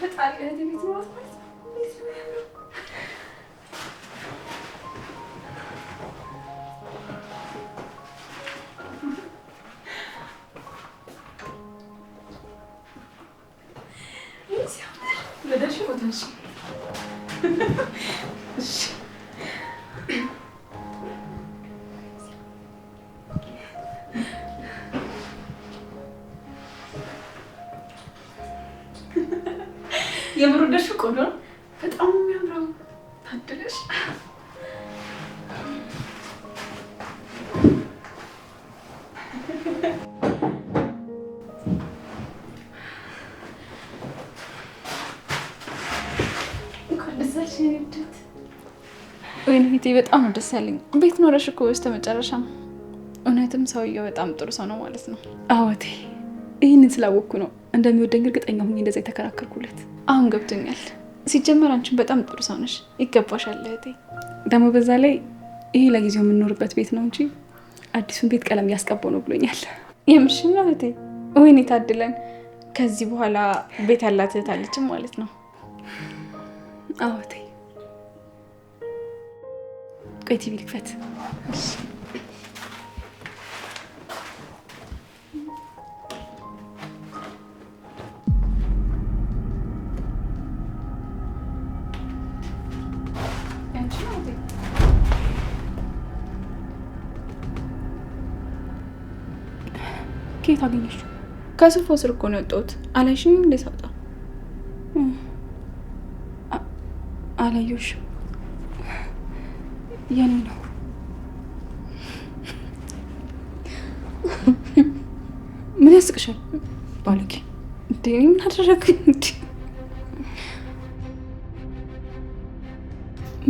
ፈጣሪ እህቴ ቤት ነው ማለት የምሩደሽ ቆሎ በጣም የሚያምረው ታድለሽ። ወይኔ በጣም ነው ደስ ያለኝ። ቤት ኖረሽ እኮ በስተመጨረሻም እውነትም ሰውየው በጣም ጥሩ ሰው ነው ማለት ነው። አዎቴ ይህንን ስላወቅኩ ነው እንደሚወደኝ እርግጠኛ ሁኜ እንደዛ የተከራከርኩለት። አሁን ገብቶኛል። ሲጀመር አንቺን በጣም ጥሩ ሰው ነሽ፣ ይገባሻል እህቴ። ደግሞ በዛ ላይ ይሄ ለጊዜው የምንኖርበት ቤት ነው እንጂ አዲሱን ቤት ቀለም እያስቀባው ነው ብሎኛል። የምርሽን ነው እህቴ? ወይኔ ታድለን። ከዚህ በኋላ ቤት ያላት እህት አለችም ማለት ነው። አዎቴ ቆይ ቲቪ ልክፈት። ከየት አገኘሽው? ከሶፋው ስር እኮ ነው የወጣሁት። አላየሽኝም እንዴ ሳውጣ? አላየሁሽም። የኔ ነው። ምን ያስቅሻል? ባለጌ እንዴ! ምን አደረግኝ እንዴ?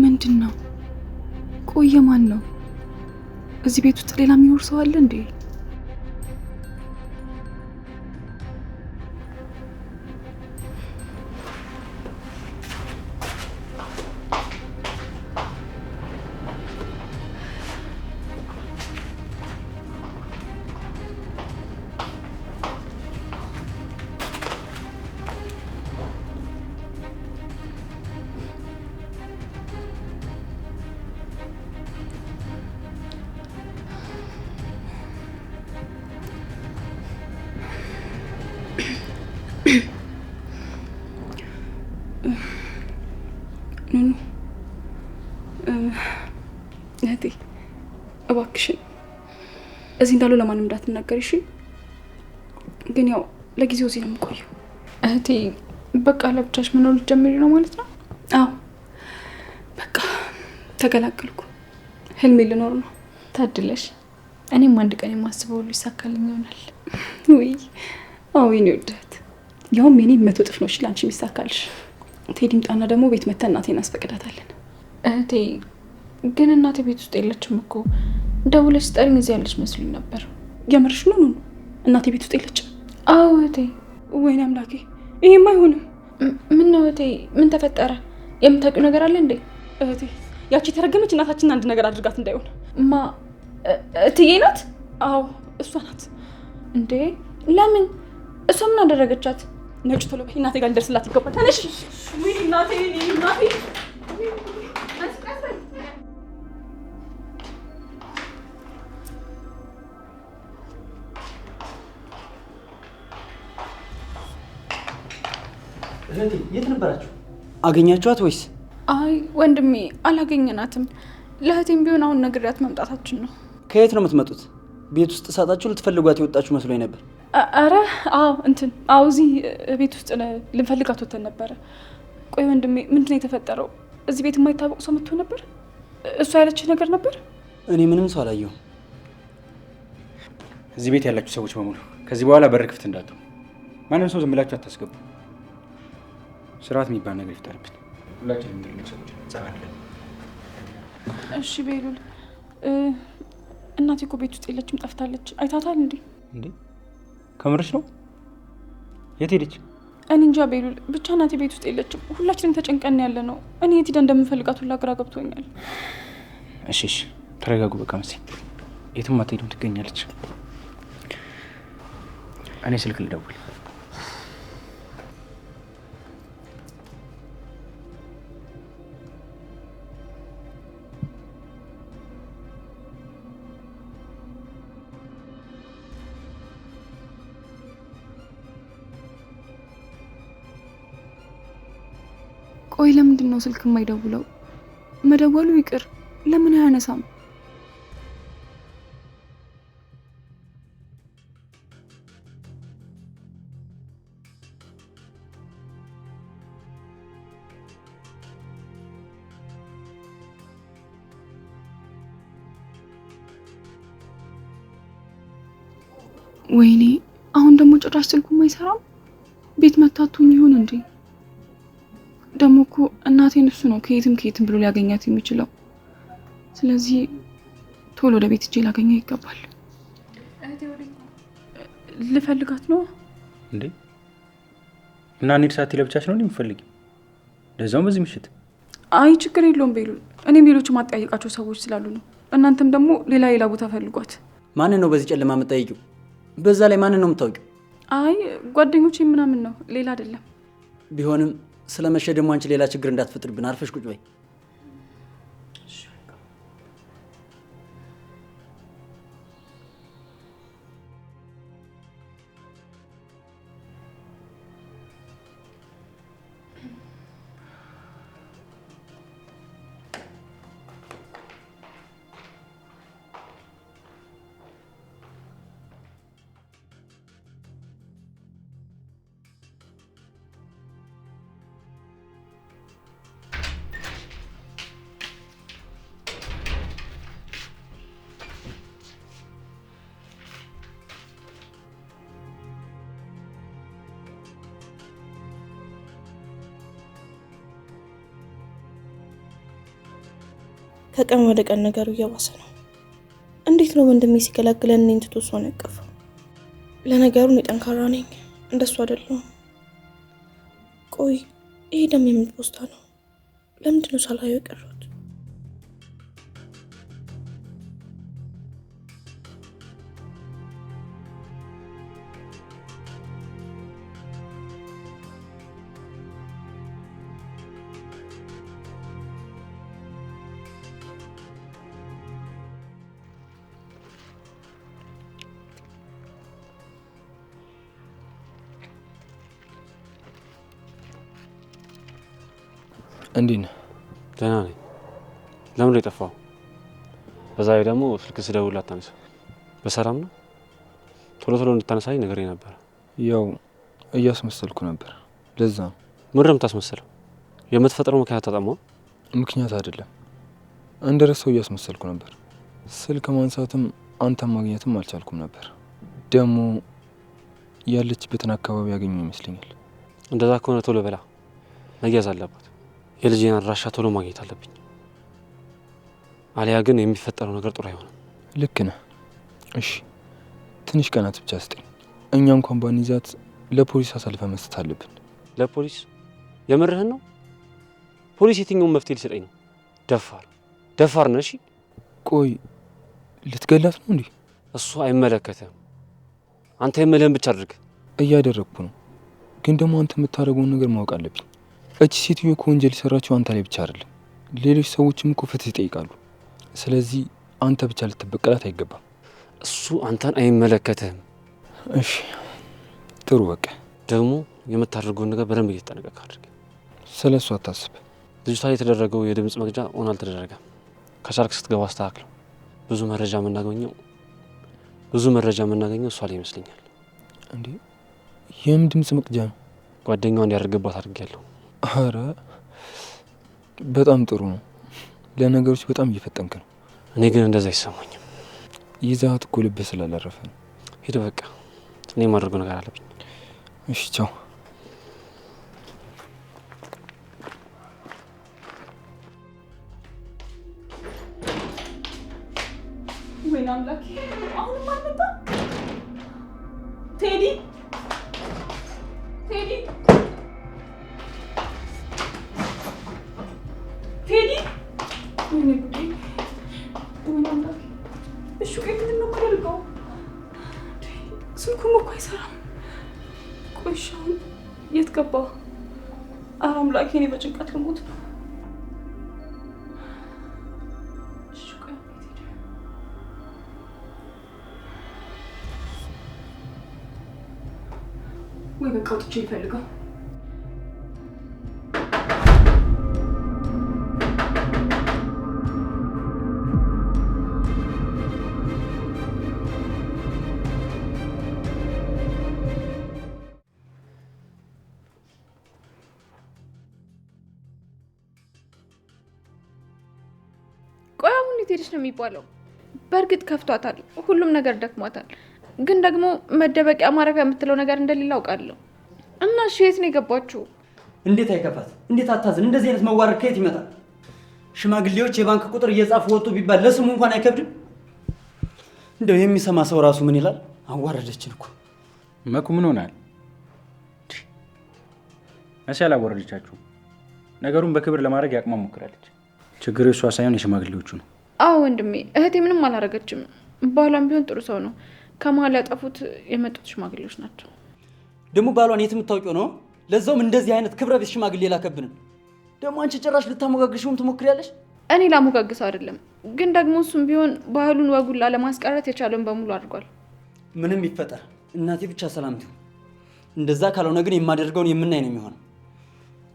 ምንድን ነው? ቆየ ማን ነው? እዚህ ቤት ውስጥ ሌላ የሚኖር ሰው አለ እንዴ? ኑኑ እህቴ እባክሽን እዚህ እንዳሉ ለማንም እንዳትናገሪ እሺ? ግን ያው ለጊዜው እዚህ ነው የምቆየው። እህቴ በቃ ለብቻሽ መኖር ልትጀምሪ ነው ማለት ነው? አዎ በቃ ተገላገልኩ። ህልሜ ልኖር ነው። ታድለሽ። እኔም አንድ ቀን የማስበው ሁሉ ይሳካልኝ ይሆናል። ወይ አዎ የኔ ወደት ያውም የኔ 100 እጥፍ ነው። እሺ ላንቺ ይሳካልሽ። ቴዲ ምጣና ደግሞ ቤት መተን እናቴን አስፈቅዳታለን። እህቴ ግን እናቴ ቤት ውስጥ የለችም እኮ። ደውለሽ ስጠሪኝ እዚህ ያለች መስሎኝ ነበር። የምርሽ ነው? እናቴ ቤት ውስጥ የለችም? አዎ እህቴ። ወይኔ አምላኬ ይሄማ አይሆንም። ምን ነው እህቴ? ምን ተፈጠረ? የምታውቂው ነገር አለ እንዴ? እህቴ ያቺ የተረገመች እናታችንን አንድ ነገር አድርጋት እንዳይሆን። ማ እትዬ ናት? አዎ እሷ ናት። እንዴ ለምን? እሷ ምን አደረገቻት? ነጭ ቶሎ በይ፣ እናቴ ጋር ልደርስላት ይገባል። ተነሽ። ወይ እናቴ እናቴ እህቴ የት ነበራችሁ? አገኛችኋት ወይስ? አይ ወንድሜ አላገኘናትም። ለእህቴም ቢሆን አሁን ነግሬያት መምጣታችን ነው። ከየት ነው የምትመጡት? ቤት ውስጥ ሳጣችሁ ልትፈልጓት የወጣችሁ መስሎኝ ነበር። አረ አዎ እዚህ ቤት ውስጥ ልንፈልጋት ወተን ነበረ። ቆይ ወንድሜ ምንድን ነው የተፈጠረው? እዚህ ቤት የማይታወቅ ሰው መጥቶ ነበር? እሷ ያለች ነገር ነበር? እኔ ምንም ሰው አላየሁም። እዚህ ቤት ያላችሁ ሰዎች በሙሉ ከዚህ በኋላ በር ክፍት እንዳትሉ። ማንም ሰው ዝም ብላችሁ አታስገቡ። ስርዓት የሚባል ነገር ይፍጠርብን። ሁላችንም ትልልቅ ሰዎች እንጸባለን። እሺ ቤሉል፣ እናቴ እኮ ቤት ውስጥ የለችም፣ ጠፍታለች። አይታታል እንዴ? ከምርሽ ነው? የት ሄደች? እኔ እንጃ ቤሉል፣ ብቻ እናቴ ቤት ውስጥ የለችም። ሁላችንም ተጨንቀን ያለ ነው። እኔ የት ሄዳ እንደምፈልጋት ሁላ ግራ ገብቶኛል። እሺ ተረጋጉ። በቃ መሰለኝ የትም አትሄድም፣ ትገኛለች። እኔ ስልክ ልደውል። ቆይ ለምንድን ነው ስልክ የማይደውለው? መደወሉ ይቅር ለምን አያነሳም? ወይኔ አሁን ደግሞ ጭራሽ ስልኩም አይሰራም። ቤት መታቱኝ ይሆን እንዴ? ደግሞ እኮ እናቴን እሱ ነው ከየትም ብሎ ሊያገኛት የሚችለው። ስለዚህ ቶሎ ወደ ቤት እጄ ላገኘው ይገባል። ልፈልጋት ነው እንዴ? እና እንሂድ ሳትይ ለብቻሽ ነው የምትፈልጊው? ለዛውም በዚህ ምሽት? አይ ችግር የለውም ቤሉል። እኔም ሌሎች ማጠያየቃቸው ሰዎች ስላሉ ነው። እናንተም ደግሞ ሌላ ቦታ ፈልጓት። ማንን ነው በዚህ ጨለማ የምትጠይቂው? በዛ ላይ ማንን ነው የምታውቂው? አይ ጓደኞቼ ምናምን ነው፣ ሌላ አይደለም። ቢሆንም ስለመሸ ደግሞ አንቺ ሌላ ችግር እንዳትፈጥርብን አርፈሽ ቁጭ በይ። ከቀን ወደ ቀን ነገሩ እየባሰ ነው። እንዴት ነው ወንድሜ ሲገላግለን እኔን ትቶ እሷን ያቀፈው? ለነገሩ እኔ ጠንካራ ነኝ፣ እንደሱ አይደለሁም። ቆይ ይሄ ደም የምን ፖስታ ነው? ለምንድን ነው ሳላየው የቀረሁት? እንዴት ነህ? ደህና ነኝ። ለምን ነው የጠፋው? በዛ ላይ ደግሞ ስልክ ስደውልላት አታነሳ። በሰላም ነው? ቶሎ እንድታነሳኝ ነገር ነበር። ያው እያስመሰልኩ ነበር፣ ለዛ ነው። ምንድን ነው የምታስመስለው? የምትፈጥረው ምክንያት ተጠማ? ምክንያት አይደለም፣ እንደረሰው እያስመሰልኩ ነበር። ስልክ ማንሳትም አንተም ማግኘትም አልቻልኩም ነበር። ደግሞ ያለችበትን አካባቢ ያገኘው ይመስለኛል። እንደዛ ከሆነ ቶሎ በላ፣ መያዝ አለባት። የልጄን አድራሻ ቶሎ ማግኘት አለብኝ። አሊያ ግን የሚፈጠረው ነገር ጥሩ አይሆንም። ልክ ነህ። እሺ ትንሽ ቀናት ብቻ ስጠኝ። እኛ እንኳን ባንይዛት ለፖሊስ አሳልፈ መስጠት አለብን። ለፖሊስ? የምርህን ነው? ፖሊስ የትኛውን መፍትሄ ሊሰጠኝ ነው? ደፋር ነህ። እሺ ቆይ ልትገላት ነው እንዴ? እሱ አይመለከትም። አንተ የምልህን ብቻ አድርግ። እያደረግኩ ነው፣ ግን ደግሞ አንተ የምታደርገውን ነገር ማወቅ አለብኝ። እቺ ሴትዮ ከወንጀል የሰራችው አንተ ላይ ብቻ አይደለም፣ ሌሎች ሰዎችም እኮ ፍትህ ይጠይቃሉ። ስለዚህ አንተ ብቻ ልትበቀላት አይገባም። እሱ አንተን አይመለከትም። እሺ ጥሩ፣ በቃ ደግሞ የምታደርገውን ነገር በደንብ እየተጠነቀቅህ አድርግ። ስለ እሱ አታስብ። ልጅቷ የተደረገው የድምጽ መቅጃ ኦን አልተደረገም። ከቻልክ ስትገባ አስተካክለው። ብዙ መረጃ የምናገኘው እሷ ላይ ይመስለኛል። እንዴ የምን ድምጽ መቅጃ ነው? ጓደኛዋ እንዲያደርግባት አድርጌያለሁ። አረ በጣም ጥሩ ነው። ለነገሮች በጣም እየፈጠንክ ነው። እኔ ግን እንደዛ አይሰማኝም። ይዛት እኮ ልብህ ስላላረፈ ነው። ሂድ በቃ፣ እኔ የማደርገው ነገር አለብኝ። እሺ ቻው። ወይኔ አምላኬ፣ አሁንም አልመጣም። ቴዲ ወይኔ ጉዴ፣ ወይኔ አምላኬ። እሺ ቆይ ምንድን ነው የማደርገው? ስልኩም እኮ አይሰራም። ቆይ እሺ አሁን የት ገባ? ኧረ አምላኬ፣ እኔ በጭንቀት ልሞት ነው። ወይ በቃ ወጥቼ ልፈልገው። የት ሄደሽ ነው የሚባለው? በእርግጥ ከፍቷታል፣ ሁሉም ነገር ደክሟታል። ግን ደግሞ መደበቂያ ማረፊያ የምትለው ነገር እንደሌለ አውቃለሁ። እና እሺ የት ነው የገባችሁ? እንዴት አይከፋት? እንዴት አታዝን? እንደዚህ አይነት መዋረድ ከየት ይመጣል? ሽማግሌዎች የባንክ ቁጥር እየጻፉ ወጡ ቢባል ለስሙ እንኳን አይከብድም? እንደው የሚሰማ ሰው ራሱ ምን ይላል? አዋረደችን እኮ። መኩ ምን ሆናል? መቼ አላወረደቻችሁም? ነገሩን በክብር ለማድረግ ያቅማ ሞክራለች። ችግሩ እሷ ሳይሆን የሽማግሌዎቹ ነው። አዎ ወንድሜ፣ እህቴ ምንም አላረገችም። ባሏም ቢሆን ጥሩ ሰው ነው። ከመሀል ያጠፉት የመጡት ሽማግሌዎች ናቸው። ደግሞ ባሏን የት የምታውቂው ነው? ለዛውም እንደዚህ አይነት ክብረ ቢስ ሽማግሌ ላከብንን። ደግሞ አንቺ ጭራሽ ልታሞጋግሽውም ትሞክሪያለሽ። እኔ ላሞጋግሰው አይደለም፣ ግን ደግሞ እሱም ቢሆን ባህሉን ወጉን ላለማስቀረት የቻለውን በሙሉ አድርጓል። ምንም ይፈጠር እናቴ ብቻ ሰላም ትሁን። እንደዛ ካልሆነ ግን የማደርገውን የምናይ ነው የሚሆነው።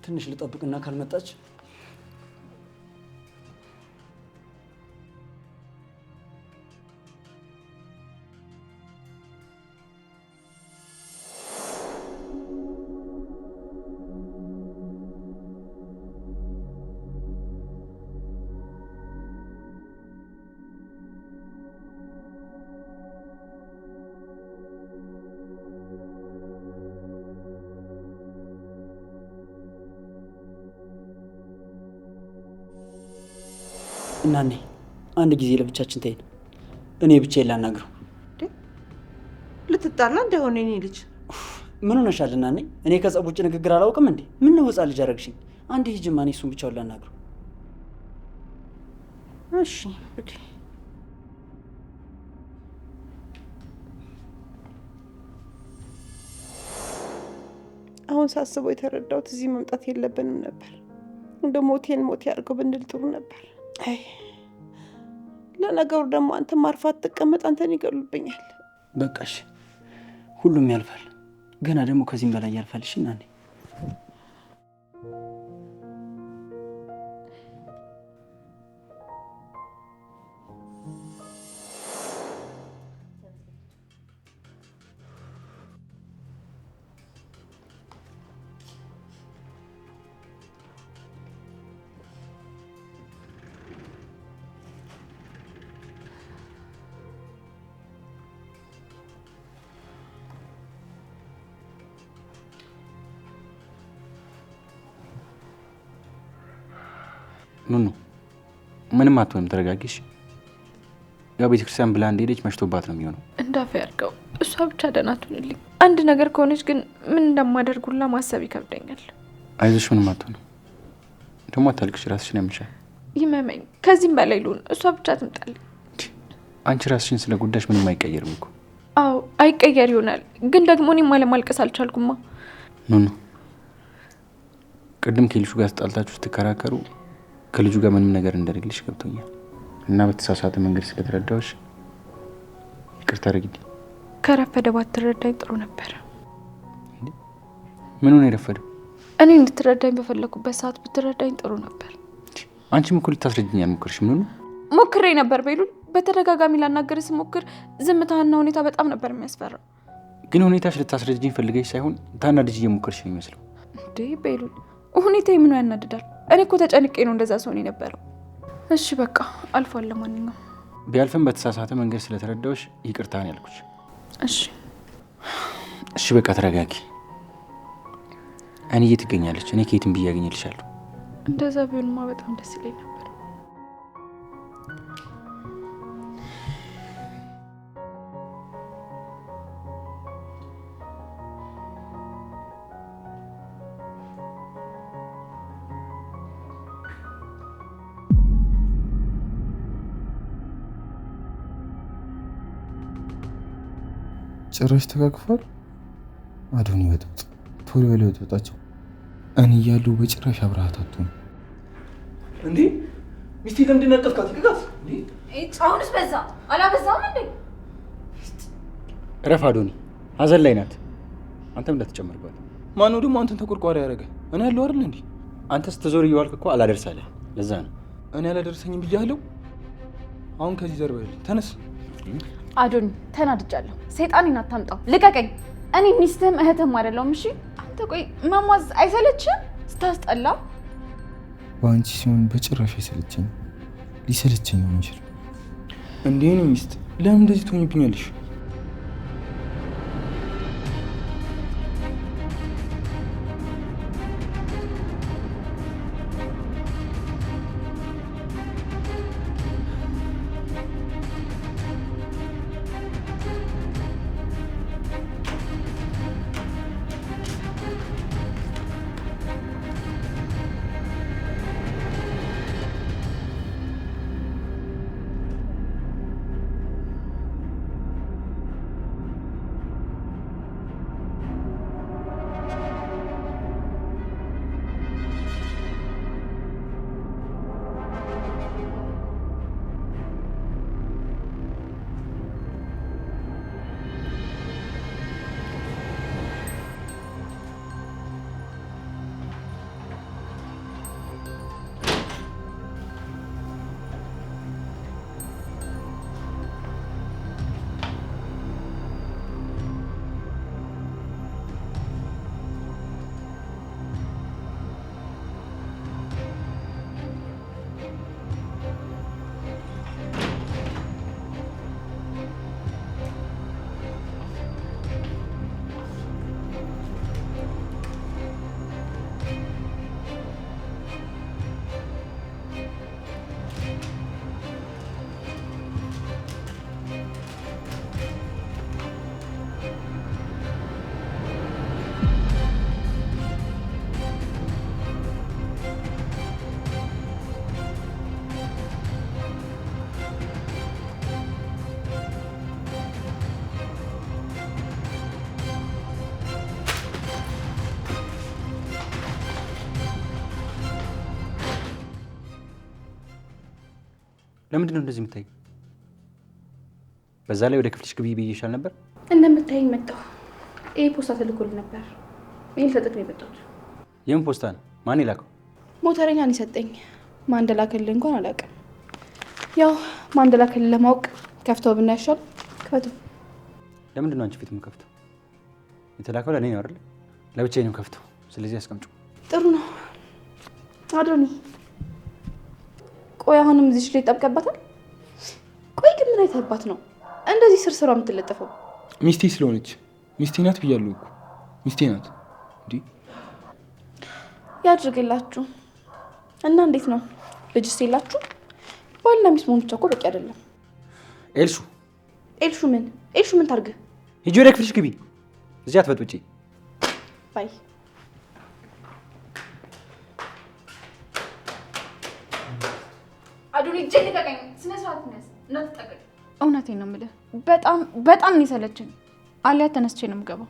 ትንሽ ልጠብቅና ካልመጣች እናኔ አንድ ጊዜ ለብቻችን ተይን። እኔ ብቻዬን ላናግረው። ልትጣላ እንደሆነ እኔ ልጅ ምን ሆነሻል እናኔ? እኔ ከጸብ ውጭ ንግግር አላውቅም እንዴ? ምን ነው ህፃን ልጅ አደረግሽኝ? አንዴ ሂጂማ፣ እኔ እሱን ብቻውን ላናግረው። እሺ ኦኬ። አሁን ሳስበው የተረዳሁት እዚህ መምጣት የለብንም ነበር። እንደ ሞቴን ሞት ያድርገው ብንል ጥሩ ነበር። አይ ለነገሩ ደግሞ አንተ ማርፋት ተቀመጥ፣ አንተን ይገሉብኛል። በቃሽ፣ ሁሉም ያልፋል። ገና ደግሞ ከዚህም በላይ ያልፋል። እሺ እናኔ ኑኑ ምንም አትሆንም፣ ተረጋጊሽ። ያው ቤተክርስቲያን ብላ እንደሄደች መሽቶባት ነው የሚሆነው። እንዳፈ ያድርገው። እሷ ብቻ ደህና ትሁንልኝ። አንድ ነገር ከሆነች ግን ምን እንደማደርጉላ ማሰብ ይከብደኛል። አይዞሽ፣ ምንም አትሆንም። ደግሞ አታልቅሽ፣ ራስሽን ያምሻል። ይመመኝ፣ ከዚህም በላይ ልሁን። እሷ ብቻ ትምጣልኝ። አንቺ ራስሽን ስለ ጉዳይሽ ምንም አይቀየርም እኮ። አዎ አይቀየር ይሆናል፣ ግን ደግሞ እኔም አለማልቀስ አልቻልኩማ። ኑኑ ቅድም ከልጁ ጋር ተጣልታችሁ ስትከራከሩ ከልጁ ጋር ምንም ነገር እንደሌለሽ ገብቶኛል እና በተሳሳተ መንገድ ስለተረዳሁሽ ይቅርታ አድርጊልኝ። ከረፈደ ባትረዳኝ ጥሩ ነበር። ምን ሆነ የረፈደው? እኔ እንድትረዳኝ በፈለኩበት ሰዓት ብትረዳኝ ጥሩ ነበር። አንቺም እኮ ልታስረጅኝ አልሞከርሽም። ምን ሞክሬ ነበር ቤሉል። በተደጋጋሚ ላናገር ስሞክር ዝምታና ሁኔታ በጣም ነበር የሚያስፈራው። ግን ሁኔታሽ ልታስረጅኝ ፈልገሽ ሳይሆን ታናድጅ እየሞከርሽ ነው የሚመስለው። እንዴ ቤሉል፣ ሁኔታ ምኑ ያናድዳል? እኔ እኮ ተጨንቄ ነው እንደዛ ሰው የነበረው። እሺ በቃ አልፏል። ለማንኛውም ቢያልፍም በተሳሳተ መንገድ ስለተረዳሁሽ ይቅርታ ነው ያልኩሽ። እሺ በቃ ተረጋጊ። እኔ ትገኛለች። እኔ ከየትም ብዬ አገኝልሻለሁ። እንደዛ ቢሆንማ በጣም ደስ ይለኝ ነበር። ጭራሽ ተቃቅፏል። አዶኒ ወጥቶ ቶሎ በለው ወጣቸው። እኔ እያለሁ በጭራሽ አብረሃት አትሆንም እንዴ? ሚስቴ ለምንድን ነው ያቀፍካት? ይልቃት እንዴ! አሁንስ በዛ አላበዛም እንዴ? እረፍ አዶኒ፣ ሀዘን ላይ ናት። አንተም እንዳትጨምርባት። ማነው ደግሞ አንተን ተቆርቋሪ ያደረገ? እኔ ያለው አይደል እንዴ? አንተ ስትዞር እየዋልክ እኮ አላደርሳለህ። ለዛ ነው እኔ አላደርሰኝም ብያለሁ። አሁን ከዚህ ዘርባ ያለ ተነስ። አዶኒ ተናድጃለሁ። ሰይጣኔን አታምጣው፣ ልቀቀኝ። እኔ ሚስትህም እህትህም አይደለሁም። እሺ አንተ ቆይ መሟዝ አይሰለችም? ስታስጠላ። በአንቺ ሲሆን በጭራሽ አይሰለችኝም። ሊሰለቸኝ ነው የሚችለው እንዴ ነው ሚስት ለምን እንደዚህ ትሆኝብኛለሽ? ለምንድን ነው እንደዚህ የምታይ? በዛ ላይ ወደ ክፍልሽ ግቢ ብዬሻል ነበር። እንደምታይኝ መጣሁ። ይሄ ፖስታ ተልኮልኝ ነበር። ይሄን ልሰጥህ ነው የመጣሁት። የምን ፖስታ ነው? ማን ይላከው? ሞተረኛ ነው የሰጠኝ። ማን እንደላከልህ እንኳን አላውቅም። ያው ማን እንደላከልህ ለማወቅ ከፍተው ብናያሻል። ክፈተው። ለምንድን ነው አንቺ ፊት የምከፍተው? የተላከው ለእኔ ነው አይደል? ለብቻዬ ነው ከፍተው። ስለዚህ አስቀምጪው። ጥሩ ነው አዶኒ። ቆይ አሁንም እዚህ ላይ ጠብቀባታል። ቆይ ግን ምን አይተህባት ነው እንደዚህ ስርስሯ የምትለጠፈው? ሚስቴ ስለሆነች ሚስቴ ናት ብያለሁ እኮ ሚስቴ ናት። እንዴ ያድርግላችሁ። እና እንዴት ነው ልጅስ የላችሁ? ባልና ሚስት መሆን ብቻ እኮ በቂ አይደለም። ኤልሹ ምን ታርግ? ሂጂ ወደ ክፍልሽ ግቢ። እዚህ አትበጥብጪ። ባይ አዶኒ ጀል ተቀኝ። ስነ ስርዓት ነስ እንዳትጠቀኝ። እውነቴን ነው የምልህ። በጣም ነው የሰለቸኝ። አሊያ ተነስቼ ነው የምገባው።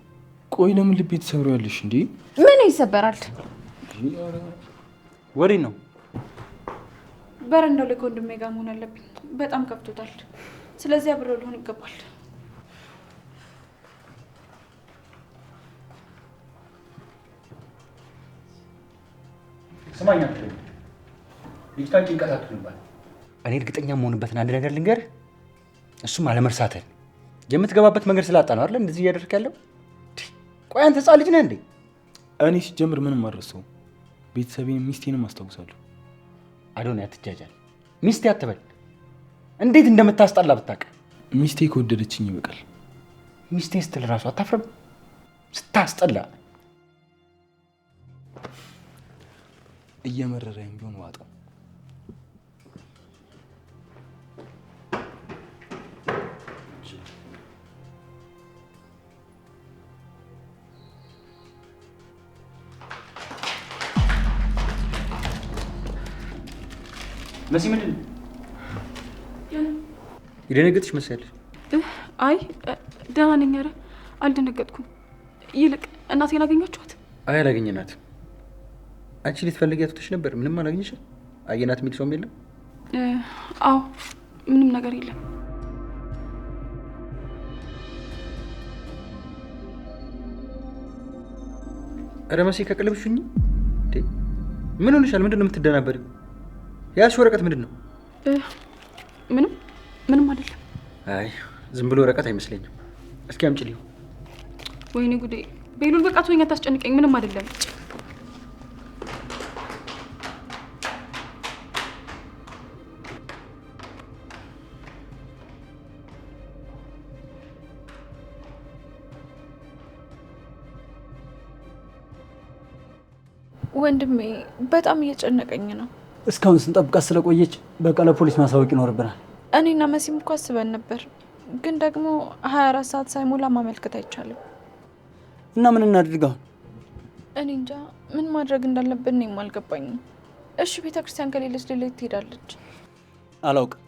ቆይ ለምን ልቤ ትሰብሪያለሽ እንዴ? ምን ይሰበራል? ወሬ ነው። በረንዳው ላይ ከወንድሜ ጋር መሆን አለብኝ። በጣም ከፍቶታል። ስለዚህ አብረው ሊሆን ይገባል። ስማኛ ልጅቷን ጭንቀት አትሁንባት። እኔ እርግጠኛ የምሆንበትን አንድ ነገር ልንገርህ፣ እሱም አለመርሳትህን። የምትገባበት መንገድ ስላጣ ነው አይደል እንደዚህ እያደረክ ያለው? ቆይ አንተ ህፃን ልጅ ነህ እንዴ? እኔ ሲጀምር ምንም አልረሳሁም። ቤተሰቤን ሚስቴንም አስታውሳለሁ። አዶኒ አትጃጃል። ሚስቴ አትበል። እንዴት እንደምታስጠላ ብታውቅ። ሚስቴ ከወደደችኝ ይበቃል። ሚስቴ ስትል እራሱ አታፍርም? ስታስጠላ። እየመረረኝ ቢሆን ዋጠው። መሲ ምንድን ነው የደነገጥሽ መሰለሽ? አይ ደህና ነኝ። ኧረ አልደነገጥኩም። ይልቅ እናቴን አገኛችኋት? አይ አላገኘናትም። አንቺ ልትፈልጊያት ወጥተሽ ነበር? ምንም አላገኘሽም? አየናት የሚል ሰውም የለም? አዎ ምንም ነገር የለም። ኧረ መሲ ከቅልብሽ ሁኚ። ምን ሆነሻል? ምንድን ነው የምትደናበሪው? ያልሽ ወረቀት ምንድን ነው? ምንም አይደለም። አይ ዝም ብሎ ወረቀት አይመስለኝም። እስኪ አምጪልኝ። ወይኔ ጉዴ! ቤሉል በቃ ተወኝ፣ አታስጨንቀኝ። ምንም አይደለም። ወንድሜ በጣም እየጨነቀኝ ነው። እስካሁን ስንጠብቃት ስለቆየች በቃ ለፖሊስ ማሳወቅ ይኖርብናል። እኔና መሲም እኮ አስበን ነበር፣ ግን ደግሞ 24 ሰዓት ሳይሞላ ማመልከት አይቻልም። እና ምን እናድርጋው? እኔ እንጃ ምን ማድረግ እንዳለብን እኔም አልገባኝም። እሺ ቤተክርስቲያን ከሌለች ሌሊት ትሄዳለች። አላውቅም።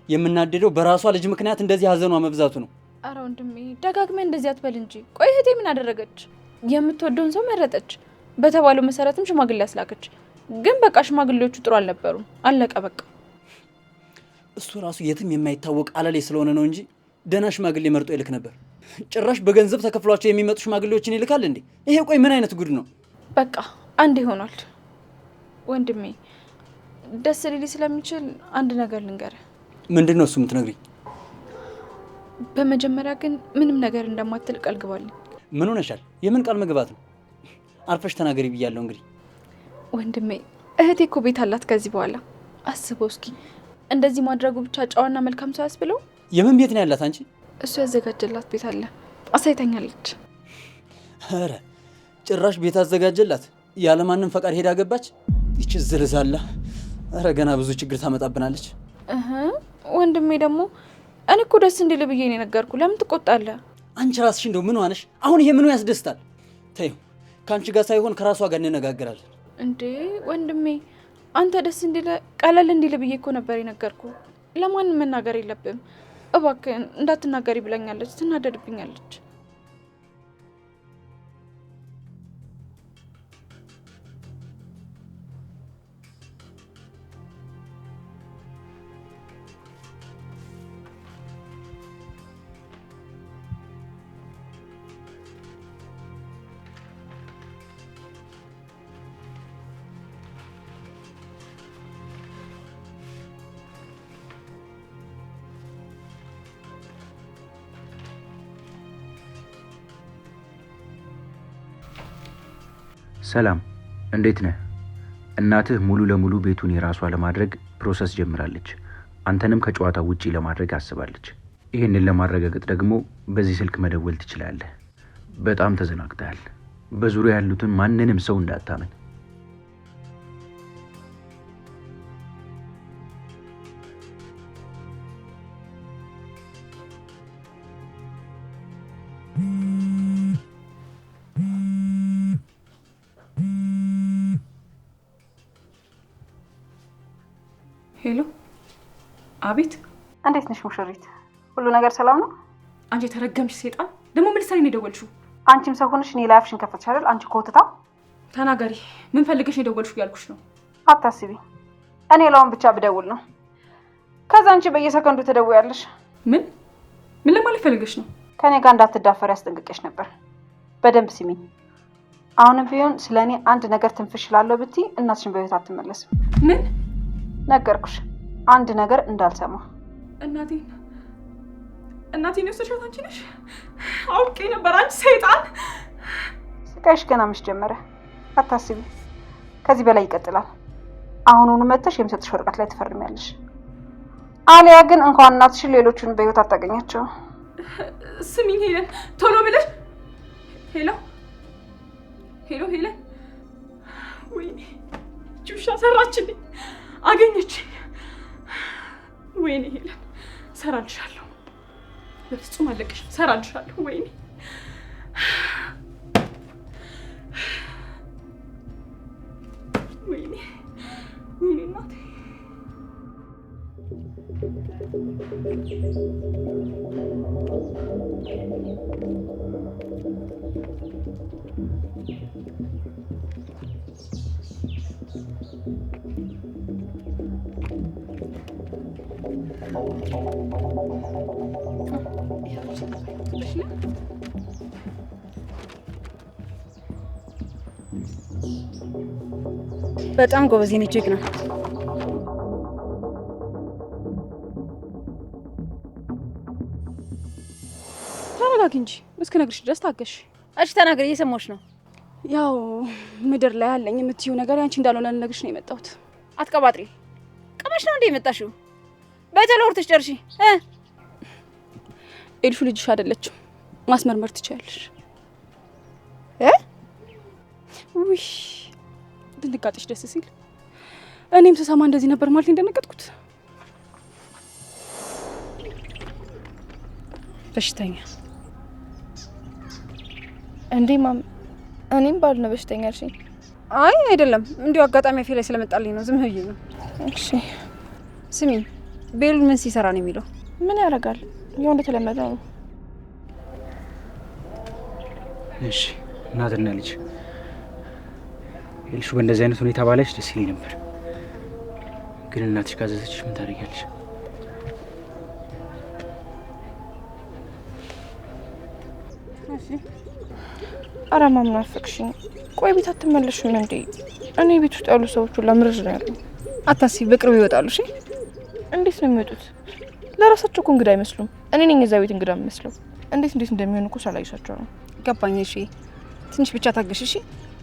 የምናደደው በራሷ ልጅ ምክንያት እንደዚህ ሀዘኗ መብዛቱ ነው። አረ ወንድሜ ደጋግመህ እንደዚህ አትበል እንጂ። ቆይ እህቴ ምን አደረገች? የምትወደውን ሰው መረጠች፣ በተባለው መሰረትም ሽማግሌ አስላከች። ግን በቃ ሽማግሌዎቹ ጥሩ አልነበሩም። አለቀ በቃ። እሱ ራሱ የትም የማይታወቅ አለሌ ስለሆነ ነው እንጂ ደህና ሽማግሌ መርጦ ይልክ ነበር። ጭራሽ በገንዘብ ተከፍሏቸው የሚመጡ ሽማግሌዎችን ይልካል እንዴ? ይሄ ቆይ ምን አይነት ጉድ ነው? በቃ አንድ ይሆናል። ወንድሜ ደስ ሊል ስለሚችል አንድ ነገር ልንገርህ። ምንድን ነው እሱ የምትነግሪኝ? በመጀመሪያ ግን ምንም ነገር እንደማትል ቃል ግባልኝ። ምን ሆነሻል? የምን ቃል መግባት ነው? አርፈሽ ተናገሪ ብያለሁ። እንግዲህ ወንድሜ እህቴ እኮ ቤት አላት ከዚህ በኋላ። አስበው እስኪ እንደዚህ ማድረጉ ብቻ ጨዋና መልካም ሰው ያስብለው። የምን ቤት ነው ያላት አንቺ? እሱ ያዘጋጀላት ቤት አለ፣ አሳይታኛለች። ኧረ ጭራሽ ቤት አዘጋጀላት? ያለማንም ፈቃድ ሄዳ ገባች? ይቺ ዝርዛላ! ኧረ ገና ብዙ ችግር ታመጣብናለች። ወንድሜ ደግሞ እኔ እኮ ደስ እንዲል ብዬ ነው የነገርኩ። ለምን ትቆጣለህ? አንቺ ራስሽ እንደው ምን ሆነሽ? አሁን ይሄ ምኑ ያስደስታል? ተይው፣ ከአንቺ ጋር ሳይሆን ከራሷ ጋር እንነጋገራለን። እንዴ ወንድሜ አንተ ደስ እንዲል ቀለል እንዲል ብዬ እኮ ነበር የነገርኩ። ለማንም መናገር የለብም እባክህን። እንዳትናገሪ ብላኛለች፣ ትናደድብኛለች። ሰላም፣ እንዴት ነህ? እናትህ ሙሉ ለሙሉ ቤቱን የራሷ ለማድረግ ፕሮሰስ ጀምራለች። አንተንም ከጨዋታ ውጪ ለማድረግ አስባለች። ይህንን ለማረጋገጥ ደግሞ በዚህ ስልክ መደወል ትችላለህ። በጣም ተዘናግተሃል። በዙሪያ ያሉትን ማንንም ሰው እንዳታመን። ሄሎ። አቤት። እንዴት ነሽ ሙሽሪት? ሁሉ ነገር ሰላም ነው? አንቺ የተረገምሽ ሴጣን ደግሞ ምን ልትሰሪ ነው የደወልሽው? አንቺም ሰው ሆነሽ እኔ ላይፍሽን ከፈትሽ አይደል? አንቺ ኮትታ ተናገሪ። ምን ፈልገሽ ነው የደወልሽው ያልኩሽ ነው። አታስቢ፣ እኔ ለውን ብቻ ብደውል ነው። ከዛ አንቺ በየሰከንዱ ትደውያለሽ። ምን ለማለት ፈልገሽ ነው? ከኔ ጋር እንዳትዳፈር ያስጠንቅቄሽ ነበር። በደንብ ስሚኝ። አሁንም ቢሆን ስለኔ አንድ ነገር ትንፍሽ እላለሁ ብትይ እናትሽን በህይወት አትመለስም። ምን ነገርኩሽ? አንድ ነገር እንዳልሰማ። እናቴን የወሰድሻት አንቺ ነሽ? አውቄ ነበር። አንቺ ሰይጣን! ስቃይሽ ገና መች ጀመረ። አታስቢ፣ ከዚህ በላይ ይቀጥላል። አሁኑኑ መተሽ የምሰጥሽ ወረቀት ላይ ትፈርሚያለሽ። አሊያ ግን እንኳን እናትሽን ሌሎቹን በህይወት አታገኛቸው። ስሚኝ ሄለን፣ ቶሎ ብለሽ። ሄሎ ሄለን፣ ወይኔ ጁሻ ሰራችልኝ፣ አገኘችኝ። ወይኔ ሄለን፣ ሰራልሻለሁ። በፍጹም አለቅሽም፣ ሰራልሻለሁ። ወይኔ እናቴ። በጣም ጎበዝ የኔ ጀግና። ተረጋጊ እንጂ እስክነግርሽ ድረስ ታገሽ። እሺ ተናገሪ፣ እየሰማሁሽ ነው። ያው ምድር ላይ ያለኝ የምትይው ነገር ያንቺ እንዳልሆነ ልነግርሽ ነው የመጣሁት። አትቀባጥሪ። ቀመሽ ነው እንዴ የመጣሽው? በተሎ ወርተሽ ጨርሺ። ኤልሹ ልጅሽ አይደለችም፣ ማስመርመር ትችያለሽ። ውይ ድንጋጤሽ ደስ ሲል እኔም ስሰማ እንደዚህ ነበር ማለት እንደነገጥኩት። በሽተኛ እንዴ ማም፣ እኔም ባል ነው በሽተኛ አልሽኝ? አይ አይደለም፣ እንዲሁ አጋጣሚ አፌ ላይ ስለመጣልኝ ነው። ዝም ብዬ ነው። እሺ ስሚ፣ ቤሉል ምን ሲሰራ ነው የሚለው? ምን ያደርጋል? ያው እንደተለመደው ነው። እሺ እናትና ልጅ ኤልሹ በእንደዚህ አይነት ሁኔታ ባለች ደስ ይለኝ ነበር፣ ግን እናትሽ ካዘዘችሽ ምን ታደርጊያለሽ? ኧረ ማም ናፈቅሽኝ። ቆይ ቤት አትመለሽም እንዴ? እኔ ቤት ውስጥ ያሉ ሰዎች ሁላ ምርር ነው ያሉ። አታስቢ፣ በቅርቡ ይወጣሉ። እሺ እንዴት ነው የሚወጡት? ለራሳቸው እኮ እንግዳ አይመስሉም። እኔ ነኝ የዛ ቤት እንግዳ የምመስለው። እንዴት እንደሚሆኑ እኮ ሳላይሻቸው ነው። ገባኝ። እሺ ትንሽ ብቻ ታገሽ። እሺ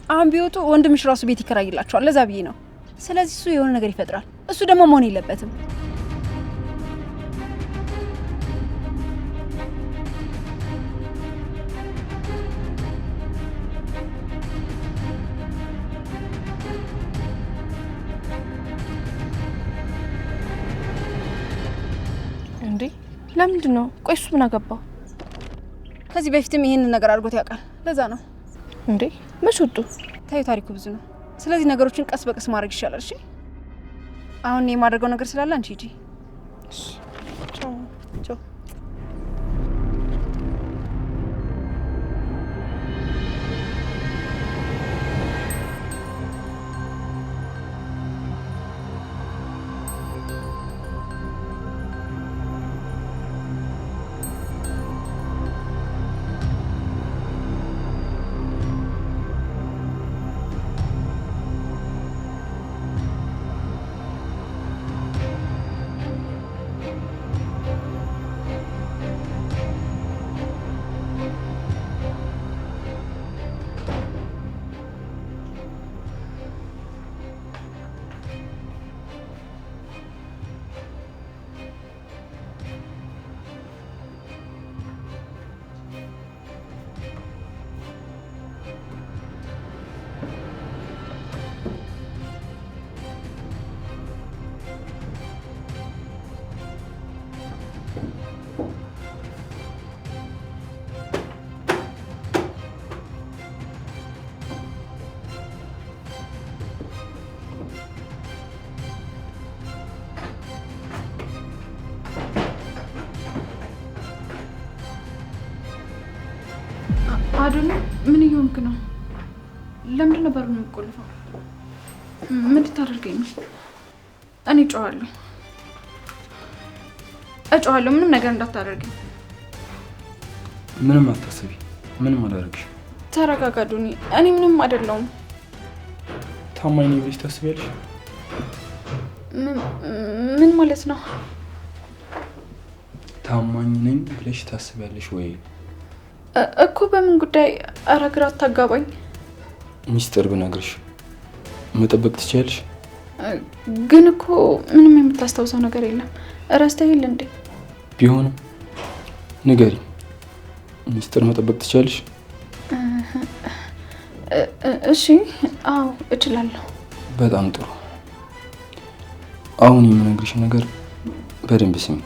አሁን ቢወጡ ወንድምሽ ራሱ ቤት ይከራይላቸዋል። ለዛ ብዬ ነው። ስለዚህ እሱ የሆነ ነገር ይፈጥራል። እሱ ደግሞ መሆን የለበትም። እንዴ ለምንድን ነው? ቆይ እሱ ምን አገባው? ከዚህ በፊትም ይሄንን ነገር አድርጎት ያውቃል። ለዛ ነው። እንዴ መች ወጡ? ታዩ ታሪኩ ብዙ ነው። ስለዚህ ነገሮችን ቀስ በቀስ ማድረግ ይሻላል። እሺ አሁን እኔ የማደርገው ነገር ስላለ አንቺ ሂጂ። ቻው ቻው። አዶኒ ምን እየሆንክ ነው? ለምንድን ነው በሩን የምትቆልፈው? ምን ልታደርገኝ ነው? እኔ እጮሃለሁ። ምንም ነገር እንዳታደርገኝ። ምንም አታስቢ፣ ምንም አላደርግሽ። ተረጋጋ አዶኒ፣ እኔ ምንም አይደለሁም። ታማኝ ነኝ ብለሽ ታስቢያለሽ? ምን ማለት ነው? ታማኝ ነኝ ብለሽ ታስቢያለሽ ወይ? እኮ በምን ጉዳይ? ኧረ ግራ አታጋባኝ። ሚስጥር ብነግርሽ መጠበቅ ትችያለሽ? ግን እኮ ምንም የምታስታውሰው ነገር የለም። እረስተኸኝ እንዴ? ቢሆንም ንገሪኝ። ሚስጥር መጠበቅ ትችያለሽ? እሺ፣ አዎ እችላለሁ። በጣም ጥሩ። አሁን የምነግርሽ ነገር በደንብ ስሚ።